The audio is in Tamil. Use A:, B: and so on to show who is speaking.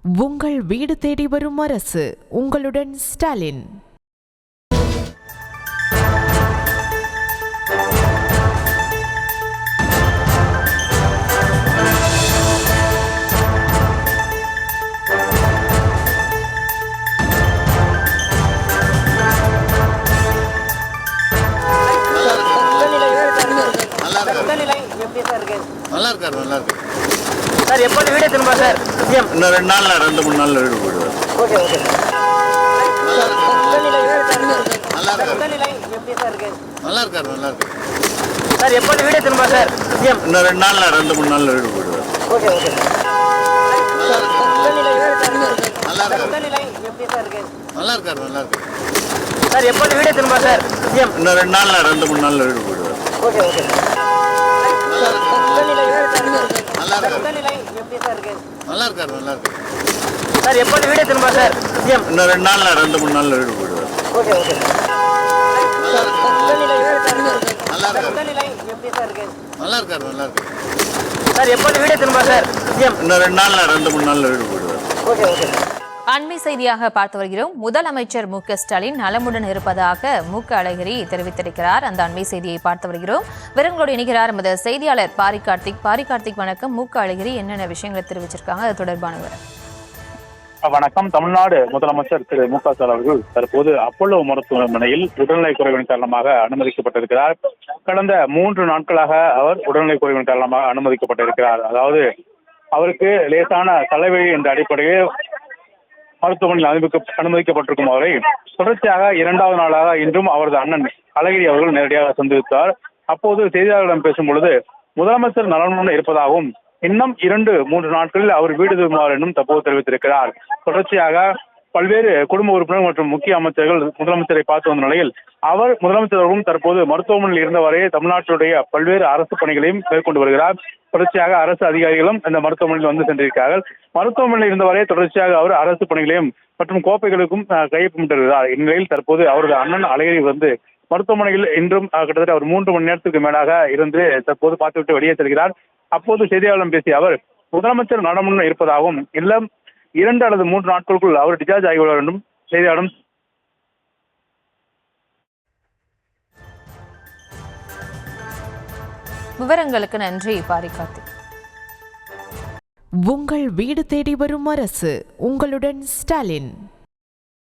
A: உங்கள் வீடு தேடி வரும் அரசு. உங்களுடன் ஸ்டாலின்.
B: நல்லா இருக்காரு, நல்லா இருக்கு
C: சார். எப்போ வீடு திரும்ப சார்?
B: இன்னும் 2 நாள்ல 2-3 நாள்ல வீடு போயிடுவார்.
C: Okay okay.
B: நல்லா இருக்கு,
C: நல்லா இருக்கு.
B: நல்லா இருக்காரு, நல்லா இருக்கு
C: சார். எப்போ வீடு திரும்ப சார்?
B: இன்னும் 2 நாள்ல 2-3 நாள்ல வீடு போயிடுவார்.
C: Okay okay.
B: நல்லா இருக்கு, நல்லா இருக்காரு,
C: நல்லா
B: இருக்காரு, நல்லா இருக்கு
C: சார். எப்போ வீடு திரும்ப சார்?
B: இன்னும் 2 நாள்ல 2-3 நாள்ல வீடு போயிடுவார்.
C: Okay okay.
B: நல்லா இருக்கு, நல்லா இருக்காரு,
C: நல்லா
B: இருக்காரு, நல்லா இருக்கு
C: சார். எப்போ வீடு திரும்ப சார்?
B: இன்னும் 2 நாள்ல 2-3 நாள்ல வீடு போயிடுவார்.
C: Okay okay.
B: நல்லா இருக்கு, நல்லா இருக்காரு, நல்லா இருக்காரு, நல்லா இருக்கு
C: சார். எப்போ வீடு திரும்ப சார்?
B: இன்னும் 2 நாள்ல 2-3 நாள்ல வீடு போயிடுவார்.
C: Okay okay.
D: அண்மை செய்தியாக பார்த்து வருகிறோம். முதலமைச்சர் மு.க. ஸ்டாலின் நலமுடன் இருப்பதாக மு.க. அழகிரி தெரிவித்திருக்கிறார். அந்த அண்மை செய்தியை பார்த்து வருகிறோம். விவரங்களோடு இணைகிறார் நமது செய்தியாளர் பாரி கார்த்திக். வணக்கம். மு.க. அழகிரி என்னென்ன விஷயங்களை தெரிவிச்சிருக்காங்க, அது தொடர்பான விவரம்.
E: வணக்கம். தமிழ்நாடு முதலமைச்சர் திரு மு.க. ஸ்டாலின் அவர்கள் தற்போது அப்போலோ மருத்துவமனையில் உடல்நலை குறைவின் காரணமாக அனுமதிக்கப்பட்டிருக்கிறார். கடந்த 3 நாட்களாக அவர் உடல்நலை குறைவின் காரணமாக அனுமதிக்கப்பட்டிருக்கிறார். அதாவது அவருக்கு லேசான தலைவலி என்ற அடிப்படையில் மருத்துவமனையில் அனுமதிக்கப்பட்டிருக்கும் அவரை தொடர்ச்சியாக 2வது நாளாக இன்றும் அவரது அண்ணன் அழகிரி அவர்கள் நேரடியாக சந்தித்தார். அப்போது செய்தியாளர்களிடம் பேசும் பொழுது முதலமைச்சர் நலனுடன் இருப்பதாகவும் இன்னும் 2-3 நாட்களில் அவர் வீடு திரும்புவார் என்றும் தற்போது தெரிவித்திருக்கிறார். தொடர்ச்சியாக பல்வேறு குடும்ப உறுப்பினர் மற்றும் முக்கிய அமைச்சர்கள் முதலமைச்சரை பார்த்து வந்த நிலையில் அவர் முதலமைச்சரும் தற்போது மருத்துவமனையில் இருந்தவரை தமிழ்நாட்டுடைய பல்வேறு அரசு பணிகளையும் மேற்கொண்டு வருகிறார். தொடர்ச்சியாக அரசு அதிகாரிகளும் இந்த மருத்துவமனையில் வந்து சென்றிருக்கிறார்கள். மருத்துவமனையில் இருந்தவரை தொடர்ச்சியாக அவர் அரசு பணிகளையும் மற்றும் கோப்பைகளுக்கும் கையொப்பமிட்டிருக்கிறார். இந்நிலையில் தற்போது அவரது அண்ணன் அழகிரி வந்து மருத்துவமனையில் இன்றும் கிட்டத்தட்ட அவர் 3 மணி நேரத்துக்கு மேலாக இருந்து தற்போது பார்த்துவிட்டு வெளியே செல்கிறார். அப்போது செய்தியாளர்களிடம் பேசிய அவர் முதலமைச்சர் நலமுடன் இருப்பதாகவும் இல்லம் 2 அல்லது 3 நாட்களுக்குள் அவர் டிஸ்சார்ஜ் ஆகிவிடுவார் என்றும் செய்தியாளரும்
D: விவரங்களுக்கு நன்றி பாரி கார்த்திக்.
A: உங்கள் வீடு தேடி வரும் அரசு. உங்களுடன் ஸ்டாலின்.